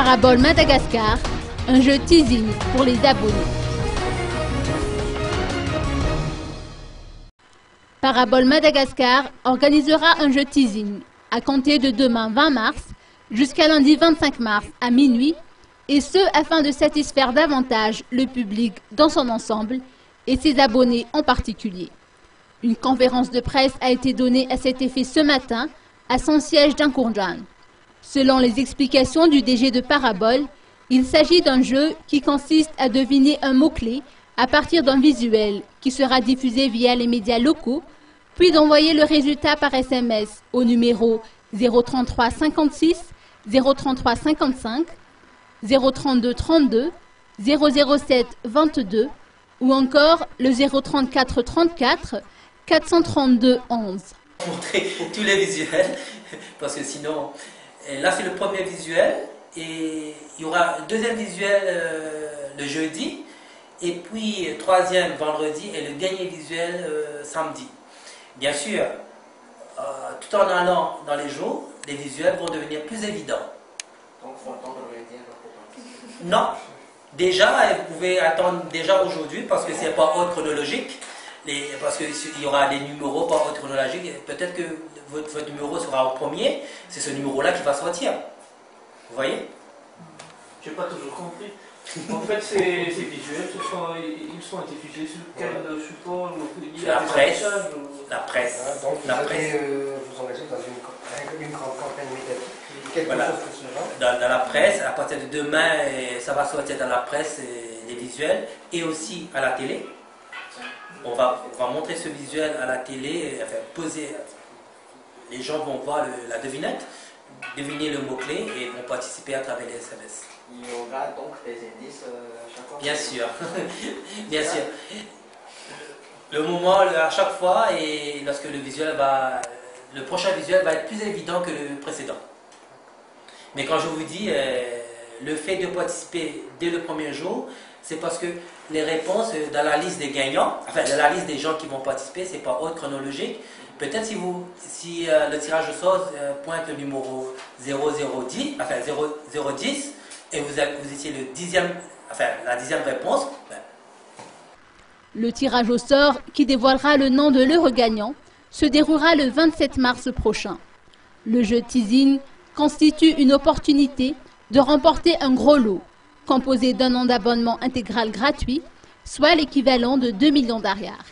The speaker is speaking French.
Parabole Madagascar, un jeu teasing pour les abonnés. Parabole Madagascar organisera un jeu teasing à compter de demain 20 mars jusqu'à lundi 25 mars à minuit, et ce afin de satisfaire davantage le public dans son ensemble et ses abonnés en particulier. Une conférence de presse a été donnée à cet effet ce matin à son siège d'Ankourjan. Selon les explications du DG de Parabole, il s'agit d'un jeu qui consiste à deviner un mot-clé à partir d'un visuel qui sera diffusé via les médias locaux, puis d'envoyer le résultat par SMS au numéro 033 56 033 55, 032 32, 007 22 ou encore le 034 34 432 11. Montrer tous les visuels, parce que sinon, là c'est le premier visuel, et il y aura le deuxième visuel le jeudi, et puis troisième vendredi, et le dernier visuel samedi. Bien sûr, tout en allant dans les jours, les visuels vont devenir plus évidents. Donc il faut attendre le lundi pour... Non, déjà, vous pouvez attendre déjà aujourd'hui, parce que c'est pas ordre chronologique. Parce qu'il y aura des numéros par ordre chronologique, peut-être que votre numéro sera au premier, c'est ce numéro-là qui va sortir. Vous voyez? Je n'ai pas toujours compris. En fait, ces visuels, ils sont diffusés sur quel support? La presse. La presse. Donc la vous presse. allez vous engager dans une grande campagne médiatique, quelque voilà. chose de ce genre. Dans la presse, à partir de demain, ça va sortir dans la presse, les visuels, et aussi à la télé. On va montrer ce visuel à la télé, enfin, poser. Les gens vont voir la devinette, deviner le mot-clé et vont participer à travers les SMS. Il y aura donc des indices à chaque fois? Bien sûr, bien sûr. Le moment à chaque fois, et lorsque le prochain visuel va être plus évident que le précédent. Mais quand je vous dis, le fait de participer dès le premier jour, c'est parce que les réponses dans la liste des gagnants, enfin dans la liste des gens qui vont participer, c'est par ordre chronologique. Peut-être si le tirage au sort pointe le numéro 0010, enfin 0010, et vous étiez la 10e réponse. Le tirage au sort, qui dévoilera le nom de l'heureux gagnant, se déroulera le 27 mars prochain. Le jeu teasing constitue une opportunité de remporter un gros lot, composé d'un an d'abonnement intégral gratuit, soit l'équivalent de 2 millions d'ariars.